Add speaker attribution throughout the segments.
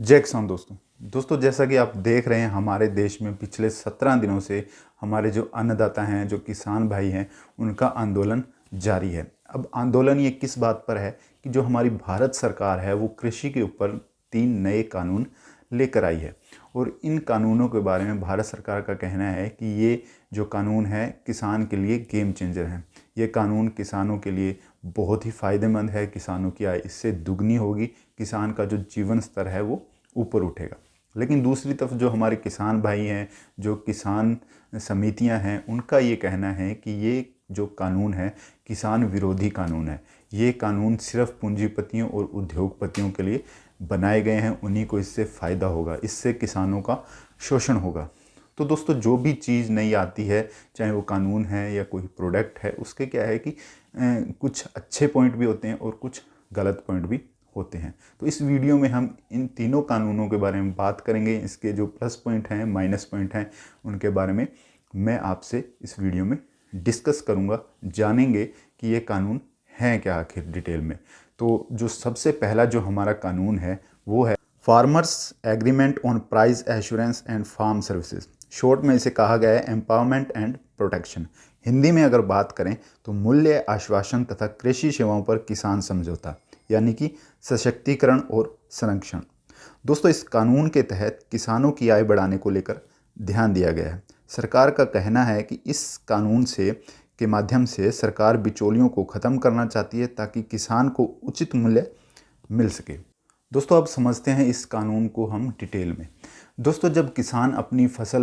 Speaker 1: जय किसान दोस्तों जैसा कि आप देख रहे हैं हमारे देश में पिछले 17 दिनों से हमारे जो अन्नदाता हैं, जो किसान भाई हैं, उनका आंदोलन जारी है। अब आंदोलन ये किस बात पर है कि जो हमारी भारत सरकार है वो कृषि के ऊपर 3 नए कानून लेकर आई है और इन कानूनों के बारे में भारत सरकार का कहना है कि ये जो कानून है किसान के लिए गेम चेंजर हैं। ये कानून किसानों के लिए बहुत ही फ़ायदेमंद है, किसानों की आय इससे दुगनी होगी, किसान का जो जीवन स्तर है वो ऊपर उठेगा। लेकिन दूसरी तरफ जो हमारे किसान भाई हैं, जो किसान समितियां हैं, उनका ये कहना है कि ये जो कानून है किसान विरोधी कानून है। ये कानून सिर्फ पूंजीपतियों और उद्योगपतियों के लिए बनाए गए हैं, उन्हीं को इससे फ़ायदा होगा, इससे किसानों का शोषण होगा। तो दोस्तों जो भी चीज़ नई आती है, चाहे वो कानून है या कोई प्रोडक्ट है, उसके क्या है कि कुछ अच्छे पॉइंट भी होते हैं और कुछ गलत पॉइंट भी होते हैं। तो इस वीडियो में हम इन तीनों कानूनों के बारे में बात करेंगे, इसके जो प्लस पॉइंट हैं, माइनस पॉइंट हैं, उनके बारे में मैं आपसे इस वीडियो में डिस्कस करूंगा, जानेंगे कि ये कानून हैं क्या आखिर डिटेल में। तो जो सबसे पहला जो हमारा कानून है वो है farmers agreement on price assurance and farm services. Short में इसे कहा गया है एम्पावरमेंट एंड प्रोटेक्शन। हिंदी में अगर बात करें तो मूल्य आश्वासन तथा कृषि सेवाओं पर किसान समझौता, यानी कि सशक्तिकरण और संरक्षण। दोस्तों इस कानून के तहत किसानों की आय बढ़ाने को लेकर ध्यान दिया गया है। सरकार का कहना है कि इस कानून से के माध्यम से सरकार बिचौलियों को ख़त्म करना चाहती है ताकि किसान को उचित मूल्य मिल सके। दोस्तों अब समझते हैं इस कानून को हम डिटेल में। दोस्तों जब किसान अपनी फसल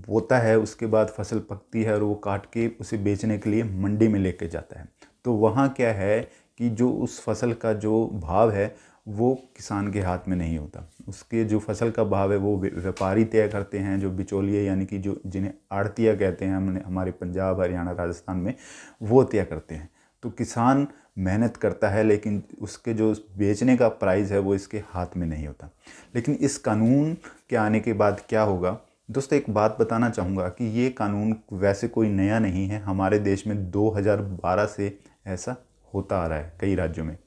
Speaker 1: बोता है, उसके बाद फसल पकती है और वो काट के उसे बेचने के लिए मंडी में लेके जाता है, तो वहाँ क्या है कि जो उस फसल का जो भाव है वो किसान के हाथ में नहीं होता। उसके जो फसल का भाव है वो व्यापारी तय करते हैं, जो बिचौलिए यानी कि जो जिन्हें आड़तिया कहते हैं हमने हमारे पंजाब, हरियाणा, राजस्थान में, वो तय करते हैं। तो किसान मेहनत करता है लेकिन उसके जो बेचने का प्राइस है वो इसके हाथ में नहीं होता। लेकिन इस कानून के आने के बाद क्या होगा, दोस्तों एक बात बताना चाहूँगा कि ये कानून वैसे कोई नया नहीं है, हमारे देश में 2012 से ऐसा होता आ रहा है कई राज्यों में।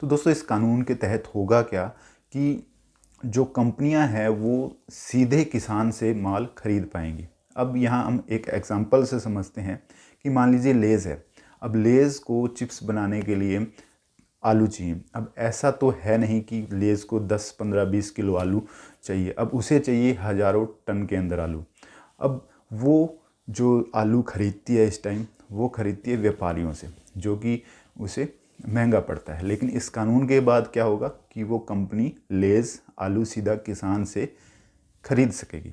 Speaker 1: तो दोस्तों इस कानून के तहत होगा क्या कि जो कंपनियां हैं वो सीधे किसान से माल खरीद पाएंगी। अब यहाँ हम एक एग्जांपल से समझते हैं कि मान लीजिए लेज़ है। अब लेज़ को चिप्स बनाने के लिए आलू चाहिए। अब ऐसा तो है नहीं कि लेज़ को 10, 15, 20 किलो आलू चाहिए, अब उसे चाहिए हज़ारों टन के अंदर आलू। अब वो जो आलू खरीदती है इस टाइम, वो खरीदती है व्यापारियों से, जो कि उसे महंगा पड़ता है। लेकिन इस कानून के बाद क्या होगा कि वो कंपनी लेज़ आलू सीधा किसान से खरीद सकेगी।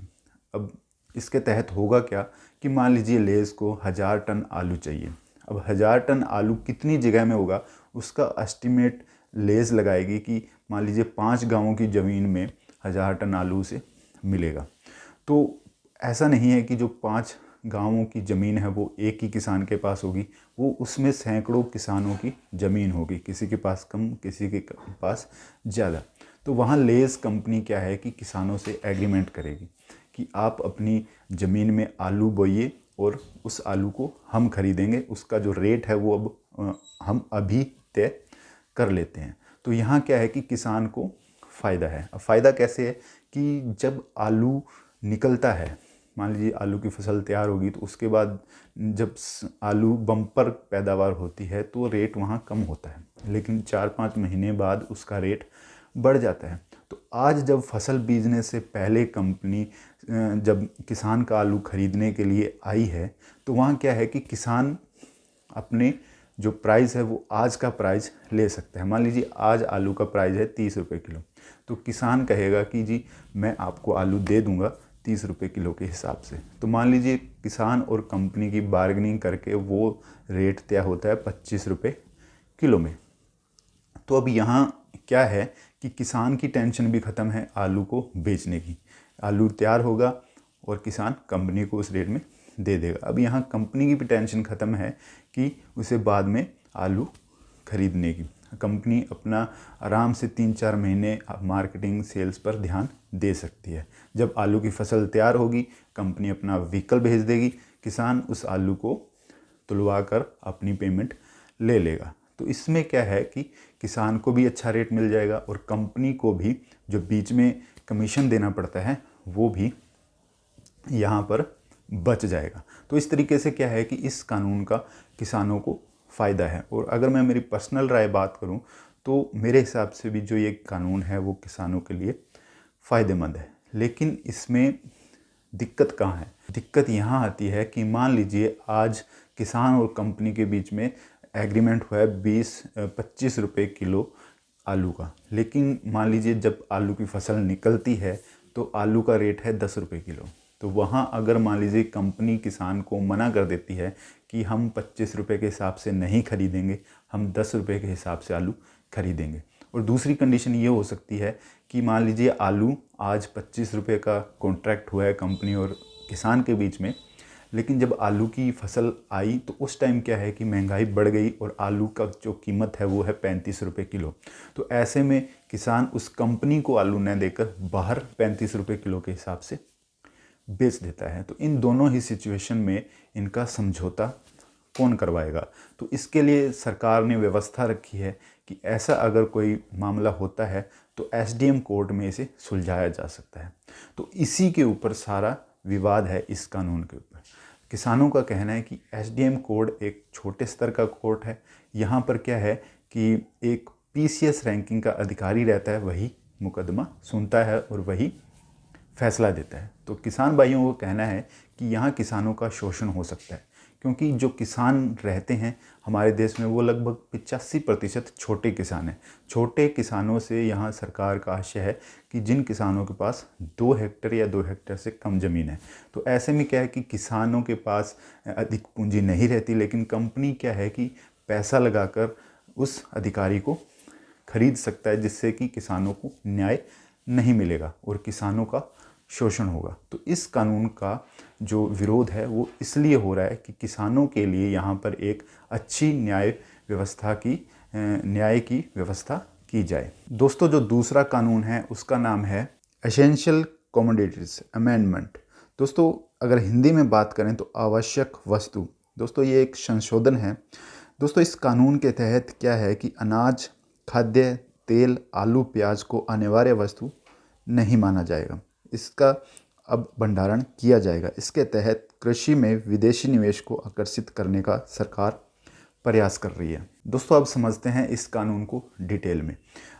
Speaker 1: अब इसके तहत होगा क्या कि मान लीजिए लेज़ को 1000 टन आलू चाहिए। अब 1000 टन आलू कितनी जगह में होगा उसका एस्टिमेट लेज़ लगाएगी कि मान लीजिए 5 गांवों की ज़मीन में 1000 टन आलू से मिलेगा। तो ऐसा नहीं है कि जो 5 गांवों की ज़मीन है वो एक ही किसान के पास होगी, वो उसमें सैकड़ों किसानों की ज़मीन होगी, किसी के पास कम, किसी के पास ज़्यादा। तो वहाँ लेज़ कंपनी क्या है कि किसानों से एग्रीमेंट करेगी कि आप अपनी ज़मीन में आलू बोइए और उस आलू को हम खरीदेंगे, उसका जो रेट है वो अब हम अभी तय कर लेते हैं। तो यहाँ क्या है कि किसान को फ़ायदा है। अब फ़ायदा कैसे है कि जब आलू निकलता है, मान लीजिए आलू की फसल तैयार होगी, तो उसके बाद जब आलू बम्पर पैदावार होती है तो रेट वहाँ कम होता है, लेकिन 4-5 महीने बाद उसका रेट बढ़ जाता है। तो आज जब फसल बीजने से पहले कंपनी जब किसान का आलू खरीदने के लिए आई है, तो वहाँ क्या है कि किसान अपने जो प्राइस है वो आज का प्राइस ले सकता है। मान लीजिए आज आलू का प्राइस है 30 रुपये किलो, तो किसान कहेगा कि जी मैं आपको आलू दे दूंगा 30 रुपये किलो के हिसाब से। तो मान लीजिए किसान और कंपनी की बार्गेनिंग करके वो रेट तय होता है 25 रुपये किलो में। तो अब यहाँ क्या है कि किसान की टेंशन भी ख़त्म है आलू को बेचने की। आलू तैयार होगा और किसान कंपनी को उस रेट में दे देगा। अब यहाँ कंपनी की भी टेंशन ख़त्म है कि उसे बाद में आलू खरीदने की। कंपनी अपना आराम से 3-4 महीने मार्केटिंग सेल्स पर ध्यान दे सकती है। जब आलू की फसल तैयार होगी, कंपनी अपना व्हीकल भेज देगी, किसान उस आलू को तुलवा कर अपनी पेमेंट ले लेगा। तो इसमें क्या है कि किसान को भी अच्छा रेट मिल जाएगा और कंपनी को भी, जो बीच में कमीशन देना पड़ता है वो भी यहाँ पर बच जाएगा। तो इस तरीके से क्या है कि इस कानून का किसानों को फ़ायदा है। और अगर मैं मेरी पर्सनल राय बात करूँ तो मेरे हिसाब से भी जो ये कानून है वो किसानों के लिए फ़ायदेमंद है। लेकिन इसमें दिक्कत कहाँ है? दिक्कत यहाँ आती है कि मान लीजिए आज किसान और कंपनी के बीच में एग्रीमेंट हुआ है 20-25 रुपये किलो आलू का, लेकिन मान लीजिए जब आलू की फसल निकलती है तो आलू का रेट है 10 रुपये किलो। तो वहाँ अगर मान लीजिए कंपनी किसान को मना कर देती है कि हम 25 रुपये के हिसाब से नहीं खरीदेंगे, हम 10 रुपये के हिसाब से आलू खरीदेंगे। और दूसरी कंडीशन ये हो सकती है कि मान लीजिए आलू आज 25 रुपये का कॉन्ट्रैक्ट हुआ है कंपनी और किसान के बीच में, लेकिन जब आलू की फसल आई तो उस टाइम क्या है कि महंगाई बढ़ गई और आलू का जो कीमत है वो है 35 रुपये किलो। तो ऐसे में किसान उस कंपनी को आलू न देकर बाहर 35 रुपये किलो के हिसाब से बेच देता है। तो इन दोनों ही सिचुएशन में इनका समझौता कौन करवाएगा? तो इसके लिए सरकार ने व्यवस्था रखी है कि ऐसा अगर कोई मामला होता है तो एसडीएम कोर्ट में इसे सुलझाया जा सकता है। तो इसी के ऊपर सारा विवाद है इस कानून के ऊपर। किसानों का कहना है कि एसडीएम कोर्ट एक छोटे स्तर का कोर्ट है। यहाँ पर क्या है कि एक पीसीएस रैंकिंग का अधिकारी रहता है, वही मुकदमा सुनता है और वही फैसला देता है। तो किसान भाइयों को कहना है कि यहाँ किसानों का शोषण हो सकता है, क्योंकि जो किसान रहते हैं हमारे देश में वो लगभग 85% छोटे किसान हैं। छोटे किसानों से यहाँ सरकार का आशय है कि जिन किसानों के पास 2 हेक्टेयर या 2 हेक्टेयर से कम ज़मीन है, तो ऐसे में क्या है कि किसानों के पास अधिक पूंजी नहीं रहती, लेकिन कंपनी क्या है कि पैसा लगाकर उस अधिकारी को खरीद सकता है, जिससे कि किसानों को न्याय नहीं मिलेगा और किसानों का शोषण होगा। तो इस कानून का जो विरोध है वो इसलिए हो रहा है कि किसानों के लिए यहाँ पर एक अच्छी न्याय की व्यवस्था की जाए। दोस्तों, जो दूसरा कानून है उसका नाम है एसेंशियल कमोडिटीज अमेंडमेंट। दोस्तों, अगर हिंदी में बात करें तो आवश्यक वस्तु। दोस्तों, ये एक संशोधन है। दोस्तों, इस कानून के तहत क्या है कि अनाज, खाद्य तेल, आलू, प्याज को अनिवार्य वस्तु नहीं माना जाएगा। इसका अब भंडारण किया जाएगा। इसके तहत कृषि में विदेशी निवेश को आकर्षित करने का सरकार प्रयास कर रही है। दोस्तों, अब समझते हैं इस कानून को डिटेल में।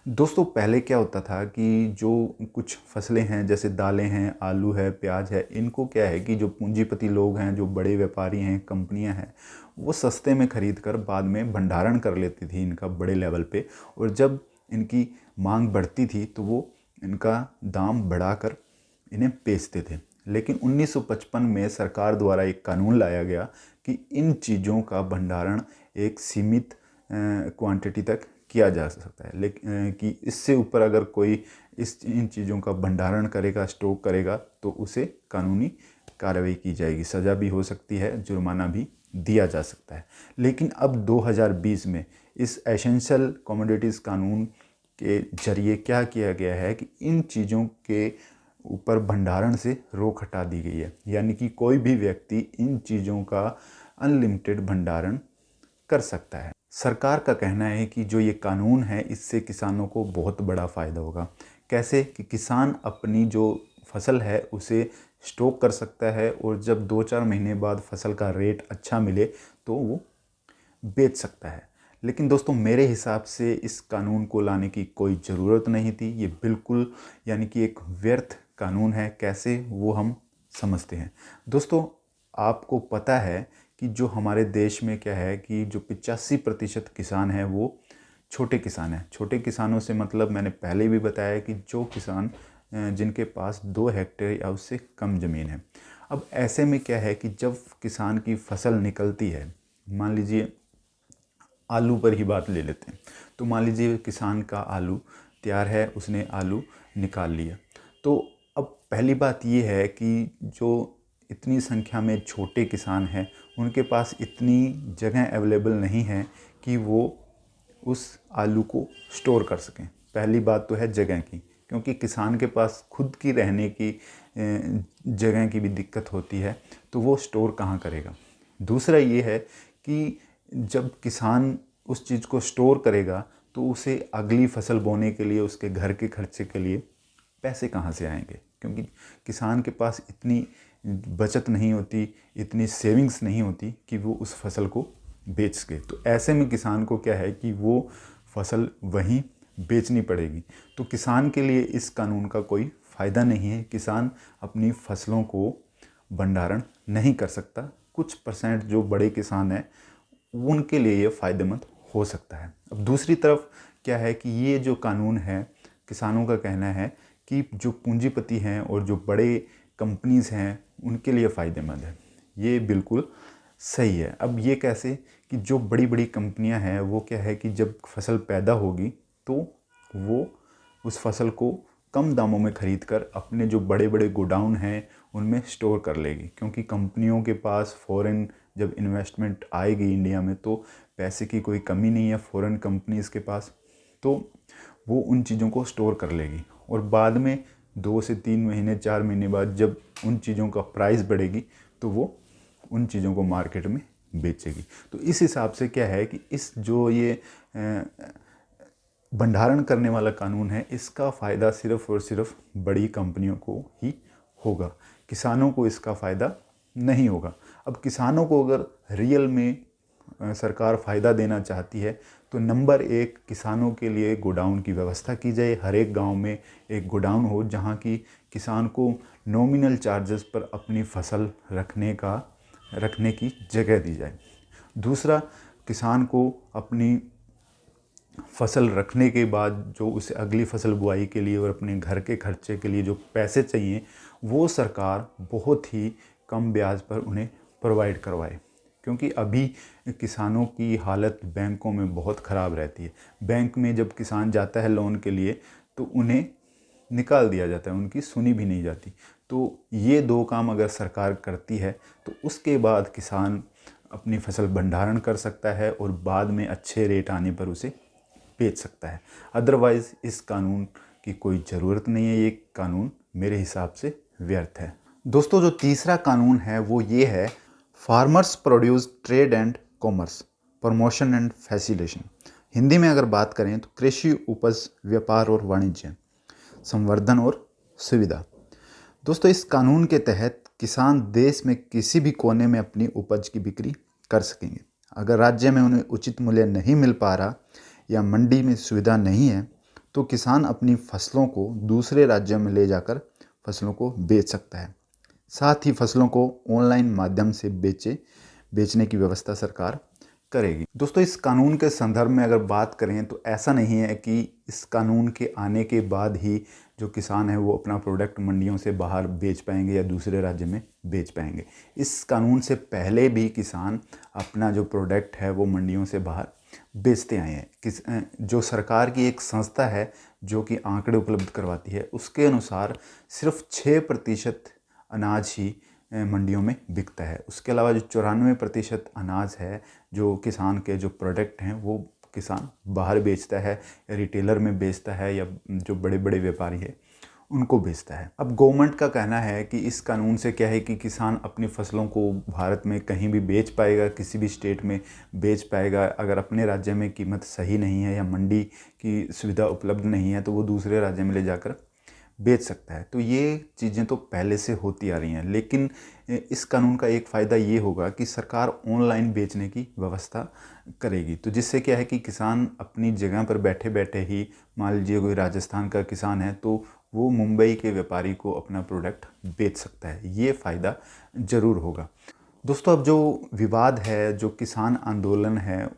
Speaker 1: दोस्तों, पहले क्या होता था कि जो कुछ फसलें हैं जैसे दालें हैं, आलू है, प्याज है, इनको क्या है कि जो पूंजीपति लोग हैं, जो बड़े व्यापारी हैं, कंपनियां हैं, वो सस्ते में खरीद कर बाद में भंडारण कर लेती थी इनका बड़े लेवल पे। और जब इनकी मांग बढ़ती थी तो वो इनका दाम बढ़ाकर इन्हें बेचते थे। लेकिन 1955 में सरकार द्वारा एक कानून लाया गया कि इन चीज़ों का भंडारण एक सीमित क्वांटिटी तक किया जा सकता है, लेकिन कि इससे ऊपर अगर कोई इन चीज़ों का भंडारण करेगा, स्टॉक करेगा, तो उसे कानूनी कार्रवाई की जाएगी, सज़ा भी हो सकती है, जुर्माना भी दिया जा सकता है। लेकिन अब 2020 में इस एसेंशियल कमोडिटीज़ कानून के जरिए क्या किया गया है कि इन चीज़ों के ऊपर भंडारण से रोक हटा दी गई है। यानी कि कोई भी व्यक्ति इन चीज़ों का अनलिमिटेड भंडारण कर सकता है। सरकार का कहना है कि जो ये कानून है इससे किसानों को बहुत बड़ा फ़ायदा होगा। कैसे? कि किसान अपनी जो फसल है उसे स्टॉक कर सकता है और जब 2-4 महीने बाद फसल का रेट अच्छा मिले तो वो बेच सकता है। लेकिन दोस्तों, मेरे हिसाब से इस कानून को लाने की कोई ज़रूरत नहीं थी। ये बिल्कुल यानी कि एक व्यर्थ कानून है। कैसे, वो हम समझते हैं। दोस्तों, आपको पता है कि जो हमारे देश में क्या है कि जो 85% किसान हैं वो छोटे किसान हैं। छोटे किसानों से मतलब मैंने पहले भी बताया कि जो किसान जिनके पास 2 हेक्टेयर या उससे कम ज़मीन है। अब ऐसे में क्या है कि जब किसान की फसल निकलती है, मान लीजिए आलू पर ही बात ले लेते हैं, तो मान लीजिए किसान का आलू तैयार है, उसने आलू निकाल लिया। तो अब पहली बात ये है कि जो इतनी संख्या में छोटे किसान हैं उनके पास इतनी जगह अवेलेबल नहीं है कि वो उस आलू को स्टोर कर सकें। पहली बात तो है जगह की, क्योंकि किसान के पास खुद की रहने की जगह की भी दिक्कत होती है, तो वो स्टोर कहाँ करेगा। दूसरा ये है कि जब किसान उस चीज़ को स्टोर करेगा तो उसे अगली फसल बोने के लिए, उसके घर के खर्चे के लिए पैसे कहाँ से आएंगे, क्योंकि किसान के पास इतनी बचत नहीं होती, इतनी सेविंग्स नहीं होती कि वो उस फसल को बेच सके। तो ऐसे में किसान को क्या है कि वो फसल वहीं बेचनी पड़ेगी। तो किसान के लिए इस कानून का कोई फ़ायदा नहीं है। किसान अपनी फसलों को भंडारण नहीं कर सकता। कुछ परसेंट जो बड़े किसान हैं उनके लिए ये फ़ायदेमंद हो सकता है। अब दूसरी तरफ क्या है कि ये जो कानून है, किसानों का कहना है कि जो पूंजीपति हैं और जो बड़े कंपनीज़ हैं उनके लिए फ़ायदेमंद है। ये बिल्कुल सही है। अब ये कैसे कि जो बड़ी बड़ी कंपनियां हैं वो क्या है कि जब फसल पैदा होगी तो वो उस फसल को कम दामों में ख़रीद कर अपने जो बड़े बड़े गोडाउन हैं उनमें स्टोर कर लेगी, क्योंकि कंपनियों के पास फ़ॉरेन जब इन्वेस्टमेंट आएगी इंडिया में तो पैसे की कोई कमी नहीं है फ़ॉरेन कंपनीज़ के पास। तो वो उन चीज़ों को स्टोर कर लेगी और बाद में 2 से 3 महीने 4 महीने बाद जब उन चीज़ों का प्राइस बढ़ेगी तो वो उन चीज़ों को मार्केट में बेचेगी। तो इस हिसाब से क्या है कि इस जो ये भंडारण करने वाला कानून है इसका फ़ायदा सिर्फ़ और सिर्फ बड़ी कंपनियों को ही होगा, किसानों को इसका फ़ायदा नहीं होगा। अब किसानों को अगर रियल में सरकार फ़ायदा देना चाहती है तो नंबर 1 किसानों के लिए गोडाउन की व्यवस्था की जाए। हर एक गांव में एक गोडाउन हो जहां की किसान को नॉमिनल चार्जेस पर अपनी फसल रखने की जगह दी जाए। दूसरा, किसान को अपनी फसल रखने के बाद जो उसे अगली फसल बुआई के लिए और अपने घर के खर्चे के लिए जो पैसे चाहिए वो सरकार बहुत ही कम ब्याज पर उन्हें प्रोवाइड करवाए, क्योंकि अभी किसानों की हालत बैंकों में बहुत ख़राब रहती है। बैंक में जब किसान जाता है लोन के लिए तो उन्हें निकाल दिया जाता है, उनकी सुनी भी नहीं जाती। तो ये 2 काम अगर सरकार करती है तो उसके बाद किसान अपनी फसल भंडारण कर सकता है और बाद में अच्छे रेट आने पर उसे बेच सकता है। अदरवाइज़ इस कानून की कोई ज़रूरत नहीं है। ये कानून मेरे हिसाब से व्यर्थ है। दोस्तों, जो तीसरा कानून है वो ये है farmers produce trade and commerce promotion and facilitation. Hindi में अगर बात करें तो कृषि उपज व्यापार और वाणिज्य संवर्धन और सुविधा। दोस्तों, इस कानून के तहत किसान देश में किसी भी कोने में अपनी उपज की बिक्री कर सकेंगे। अगर राज्य में उन्हें उचित मूल्य नहीं मिल पा रहा या मंडी में सुविधा नहीं है तो किसान अपनी फसलों को दूसरे राज्यों में ले जाकर फसलों को बेच सकता है। साथ ही फसलों को ऑनलाइन माध्यम से बेचने की व्यवस्था सरकार करेगी। दोस्तों, इस कानून के संदर्भ में अगर बात करें तो ऐसा नहीं है कि इस कानून के आने के बाद ही जो किसान है वो अपना प्रोडक्ट मंडियों से बाहर बेच पाएंगे या दूसरे राज्य में बेच पाएंगे। इस कानून से पहले भी किसान अपना जो प्रोडक्ट है वो मंडियों से बाहर बेचते आए हैं। जो सरकार की एक संस्था है जो कि आंकड़े उपलब्ध करवाती है उसके अनुसार सिर्फ 6% अनाज ही मंडियों में बिकता है। उसके अलावा जो 94% अनाज है जो किसान के जो प्रोडक्ट हैं वो किसान बाहर बेचता है या रिटेलर में बेचता है या जो बड़े बड़े व्यापारी है उनको बेचता है। अब गवर्नमेंट का कहना है कि इस कानून से क्या है कि किसान अपनी फसलों को भारत में कहीं भी बेच पाएगा, किसी भी स्टेट में बेच पाएगा। अगर अपने राज्य में कीमत सही नहीं है या मंडी की सुविधा उपलब्ध नहीं है तो वो दूसरे राज्य में ले जाकर बेच सकता है। तो ये चीज़ें तो पहले से होती आ रही हैं, लेकिन इस कानून का एक फ़ायदा ये होगा कि सरकार ऑनलाइन बेचने की व्यवस्था करेगी। तो जिससे क्या है कि किसान अपनी जगह पर बैठे बैठे ही, मान लीजिए कोई राजस्थान का किसान है तो वो मुंबई के व्यापारी को अपना प्रोडक्ट बेच सकता है। ये फ़ायदा ज़रूर होगा। दोस्तों, अब जो विवाद है, जो किसान आंदोलन है,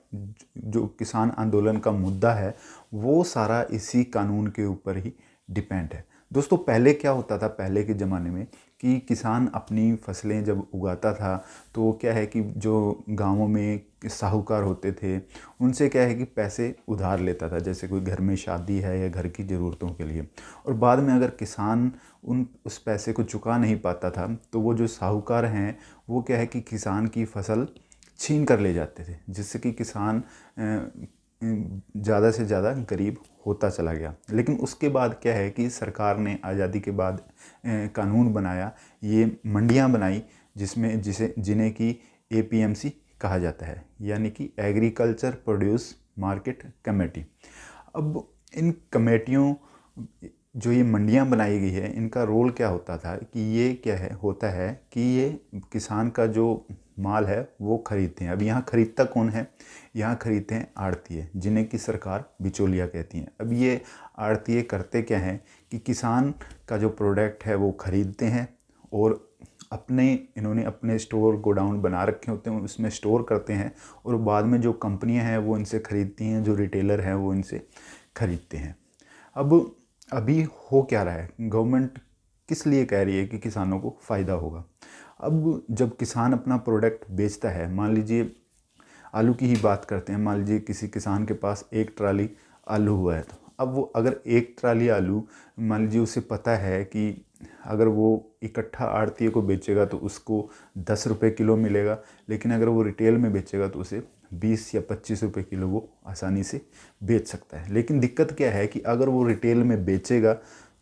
Speaker 1: जो किसान आंदोलन का मुद्दा है वो सारा इसी कानून के ऊपर ही डिपेंड है। दोस्तों, पहले क्या होता था, पहले के ज़माने में कि किसान अपनी फसलें जब उगाता था तो क्या है कि जो गांवों में साहूकार होते थे उनसे क्या है कि पैसे उधार लेता था, जैसे कोई घर में शादी है या घर की ज़रूरतों के लिए। और बाद में अगर किसान उस पैसे को चुका नहीं पाता था तो वो जो साहूकार हैं वो क्या है कि किसान की फसल छीन कर ले जाते थे, जिससे कि किसान ज़्यादा से ज़्यादा गरीब होता चला गया। लेकिन उसके बाद क्या है कि सरकार ने आज़ादी के बाद कानून बनाया, ये मंडियां बनाई जिन्हें कि APMC कहा जाता है, यानी कि एग्रीकल्चर प्रोड्यूस मार्केट कमेटी। अब इन कमेटियों जो ये मंडियाँ बनाई गई है, इनका रोल क्या होता था कि ये क्या है होता है कि ये किसान का जो माल है वो खरीदते हैं। अब यहाँ खरीदता कौन है? यहाँ खरीदते हैं आड़तिए, जिन्हें कि सरकार बिचौलिया कहती हैं। अब ये आड़तिए करते क्या हैं कि किसान का जो प्रोडक्ट है वो खरीदते हैं और इन्होंने अपने स्टोर गोडाउन बना रखे होते हैं, उसमें स्टोर करते हैं और बाद में जो कंपनियां हैं वो इनसे ख़रीदती हैं, जो रिटेलर हैं वो इनसे ख़रीदते हैं। अब अभी हो क्या रहा है, गवर्नमेंट किस लिए कह रही है कि किसानों को फ़ायदा होगा। अब जब किसान अपना प्रोडक्ट बेचता है, मान लीजिए आलू की ही बात करते हैं, मान लीजिए किसी किसान के पास 1 ट्राली आलू हुआ है, तो अब वो अगर 1 ट्राली आलू, मान लीजिए उसे पता है कि अगर वो इकट्ठा आड़तिए को बेचेगा तो उसको 10 रुपये किलो मिलेगा, लेकिन अगर वो रिटेल में बेचेगा तो उसे 20 या 25 रुपये किलो वो आसानी से बेच सकता है। लेकिन दिक्कत क्या है कि अगर वो रिटेल में बेचेगा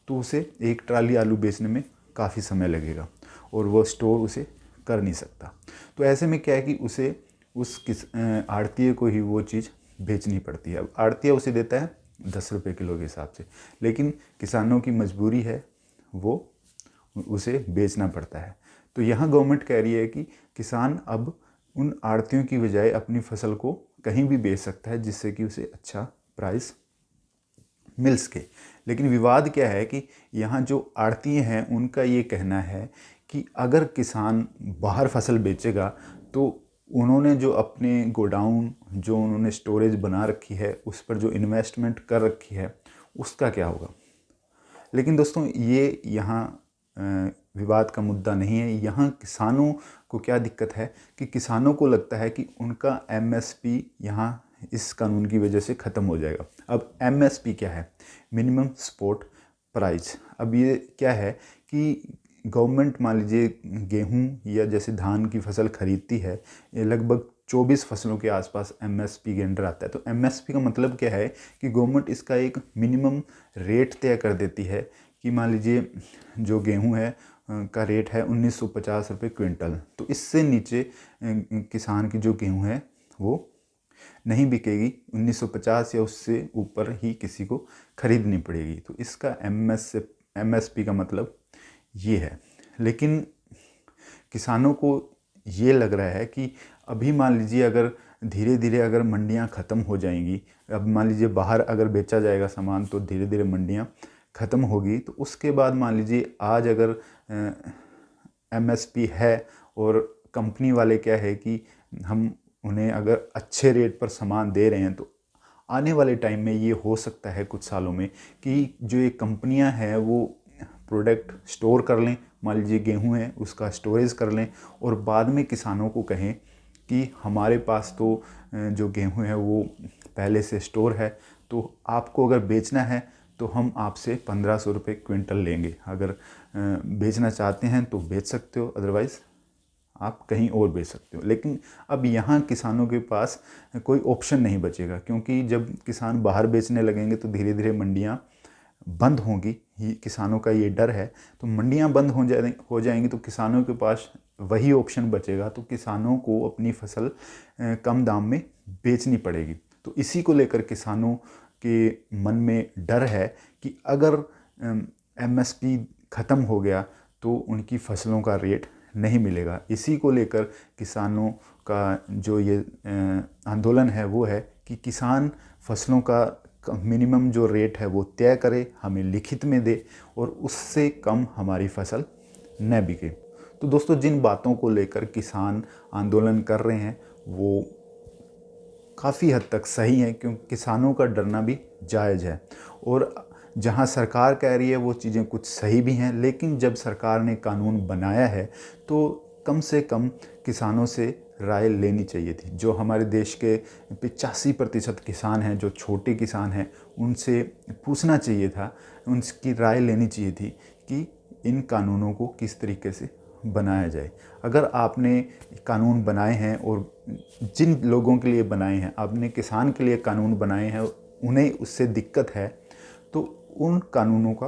Speaker 1: तो उसे 1 ट्राली आलू बेचने में काफ़ी समय लगेगा और वो स्टोर उसे कर नहीं सकता। तो ऐसे में क्या है कि उसे उस आड़तिए को ही वो चीज़ बेचनी पड़ती है। अब आड़तिया उसे देता है 10 रुपये किलो के हिसाब से, लेकिन किसानों की मजबूरी है, वो उसे बेचना पड़ता है। तो यहाँ गवर्नमेंट कह रही है कि किसान अब उन आड़तियों की बजाय अपनी फसल को कहीं भी बेच सकता है, जिससे कि उसे अच्छा प्राइस मिल सके। लेकिन विवाद क्या है कि यहाँ जो आड़तिए हैं उनका ये कहना है कि अगर किसान बाहर फसल बेचेगा तो उन्होंने जो अपने गोडाउन, जो उन्होंने स्टोरेज बना रखी है, उस पर जो इन्वेस्टमेंट कर रखी है, उसका क्या होगा। लेकिन दोस्तों ये यहाँ विवाद का मुद्दा नहीं है। यहाँ किसानों को क्या दिक्कत है कि किसानों को लगता है कि उनका एमएसपी यहाँ इस कानून की वजह से ख़त्म हो जाएगा। अब एमएसपी क्या है? Minimum support price. अब ये क्या है कि गवर्नमेंट मान लीजिए गेहूं या जैसे धान की फसल खरीदती है, ये लगभग 24 फसलों के आसपास एमएसपी के अंडर आता है। तो एमएसपी का मतलब क्या है कि गवर्नमेंट इसका एक मिनिमम रेट तय कर देती है कि मान लीजिए जो गेहूं है का रेट है 1950 रुपये क्विंटल। तो इससे नीचे किसान की जो गेहूं है वो नहीं बिकेगी, 1950 या उससे ऊपर ही किसी को खरीदनी पड़ेगी। तो इसका एमएसपी का मतलब ये है। लेकिन किसानों को ये लग रहा है कि अभी मान लीजिए अगर धीरे धीरे अगर मंडियां ख़त्म हो जाएंगी, अब मान लीजिए बाहर अगर बेचा जाएगा सामान तो धीरे धीरे मंडियां ख़त्म होगी, तो उसके बाद मान लीजिए आज अगर एमएसपी है और कंपनी वाले क्या है कि हम उन्हें अगर अच्छे रेट पर सामान दे रहे हैं, तो आने वाले टाइम में ये हो सकता है कुछ सालों में कि जो ये कंपनियां हैं वो प्रोडक्ट स्टोर कर लें, मान लीजिए गेहूं है उसका स्टोरेज कर लें और बाद में किसानों को कहें कि हमारे पास तो जो गेहूं है वो पहले से स्टोर है, तो आपको अगर बेचना है तो हम आपसे 1500 रुपये क्विंटल लेंगे। अगर बेचना चाहते हैं तो बेच सकते हो, अदरवाइज़ आप कहीं और बेच सकते हो। लेकिन अब यहाँ किसानों के पास कोई ऑप्शन नहीं बचेगा, क्योंकि जब किसान बाहर बेचने लगेंगे तो धीरे धीरे मंडियाँ बंद होंगी, ये किसानों का ये डर है। तो मंडियाँ बंद हो जाएंगी तो किसानों के पास वही ऑप्शन बचेगा, तो किसानों को अपनी फसल कम दाम में बेचनी पड़ेगी। तो इसी को लेकर किसानों के मन में डर है कि अगर एमएसपी ख़त्म हो गया तो उनकी फसलों का रेट नहीं मिलेगा। इसी को लेकर किसानों का जो ये आंदोलन है वो है कि किसान फसलों का मिनिमम जो रेट है वो तय करे, हमें लिखित में दे और उससे कम हमारी फसल न बिके। तो दोस्तों, जिन बातों को लेकर किसान आंदोलन कर रहे हैं वो काफ़ी हद तक सही है, क्योंकि किसानों का डरना भी जायज़ है। और जहां सरकार कह रही है वो चीज़ें कुछ सही भी हैं, लेकिन जब सरकार ने कानून बनाया है तो कम से कम किसानों से राय लेनी चाहिए थी। जो हमारे देश के 85% किसान हैं, जो छोटे किसान हैं, उनसे पूछना चाहिए था, उनकी राय लेनी चाहिए थी कि इन कानूनों को किस तरीके से बनाया जाए। अगर आपने कानून बनाए हैं और जिन लोगों के लिए बनाए हैं, आपने किसान के लिए कानून बनाए हैं, उन्हें उससे दिक्कत है, तो उन कानूनों का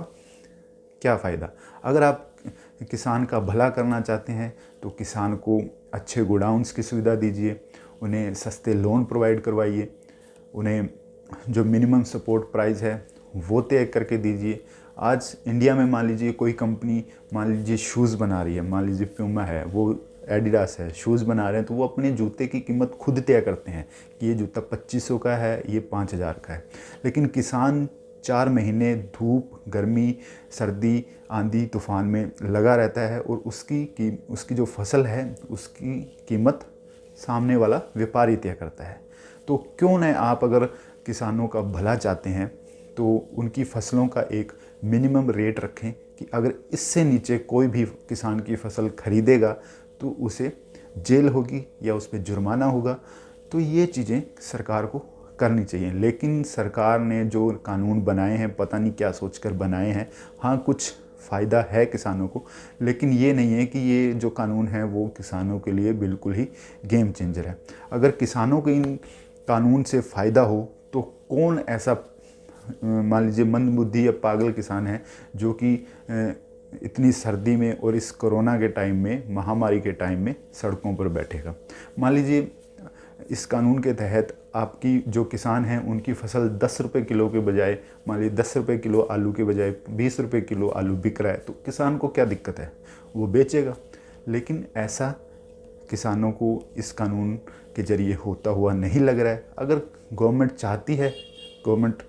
Speaker 1: क्या फ़ायदा। अगर आप किसान का भला करना चाहते हैं तो किसान को अच्छे गोडाउन्स की सुविधा दीजिए, उन्हें सस्ते लोन प्रोवाइड करवाइए, उन्हें जो मिनिमम सपोर्ट प्राइस है वो तय करके दीजिए। आज इंडिया में मान लीजिए कोई कंपनी मान लीजिए शूज़ बना रही है, मान लीजिए प्यूमा है, वो एडिडास है, शूज़ बना रहे हैं, तो वो अपने जूते की कीमत खुद तय करते हैं कि ये जूता 2500 का है, ये 5000 का है। लेकिन किसान 4 महीने धूप, गर्मी, सर्दी, आंधी तूफान में लगा रहता है और उसकी जो फसल है उसकी कीमत सामने वाला व्यापारी तय करता है। तो क्यों न आप अगर किसानों का भला चाहते हैं तो उनकी फसलों का एक मिनिमम रेट रखें कि अगर इससे नीचे कोई भी किसान की फसल खरीदेगा तो उसे जेल होगी या उस पर जुर्माना होगा। तो ये चीज़ें सरकार को करनी चाहिए। लेकिन सरकार ने जो कानून बनाए हैं पता नहीं क्या सोचकर बनाए हैं। हाँ, कुछ फ़ायदा है किसानों को, लेकिन ये नहीं है कि ये जो कानून है वो किसानों के लिए बिल्कुल ही गेम चेंजर है। अगर किसानों को इन कानून से फ़ायदा हो तो कौन ऐसा मान लीजिए मंदबुद्धि या पागल किसान है जो कि इतनी सर्दी में और इस कोरोना के टाइम में, महामारी के टाइम में सड़कों पर बैठेगा। मान लीजिए इस कानून के तहत आपकी जो किसान हैं उनकी फसल 10 रुपये किलो के बजाय, मान लीजिए 10 रुपये किलो आलू के बजाय 20 रुपये किलो आलू बिक रहा है, तो किसान को क्या दिक्कत है, वो बेचेगा। लेकिन ऐसा किसानों को इस कानून के ज़रिए होता हुआ नहीं लग रहा है। अगर गवर्नमेंट चाहती है, गवर्नमेंट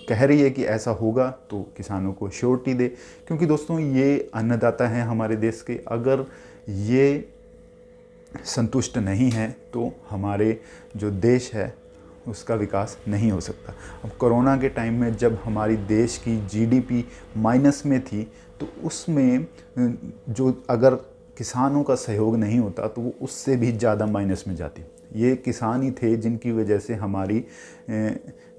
Speaker 1: कह रही है कि ऐसा होगा, तो किसानों को श्योरिटी दे। क्योंकि दोस्तों ये अन्नदाता हैं हमारे देश के, अगर ये संतुष्ट नहीं है तो हमारे जो देश है उसका विकास नहीं हो सकता। अब कोरोना के टाइम में जब हमारी देश की जीडीपी माइनस में थी तो उसमें जो अगर किसानों का सहयोग नहीं होता तो वो उससे भी ज़्यादा माइनस में जाती। ये किसान ही थे जिनकी वजह से हमारी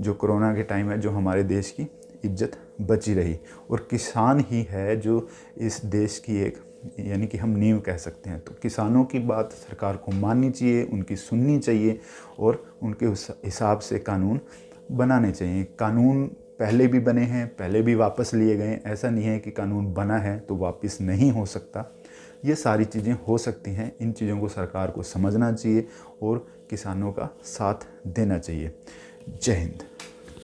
Speaker 1: जो कोरोना के टाइम है जो हमारे देश की इज्जत बची रही, और किसान ही है जो इस देश की एक यानी कि हम नींव कह सकते हैं। तो किसानों की बात सरकार को माननी चाहिए, उनकी सुननी चाहिए और उनके उस हिसाब से कानून बनाने चाहिए। कानून पहले भी बने हैं, पहले भी वापस लिए गए। ऐसा नहीं है कि कानून बना है तो वापस नहीं हो सकता। ये सारी चीज़ें हो सकती हैं। इन चीज़ों को सरकार को समझना चाहिए और किसानों का साथ देना चाहिए। जय हिंद।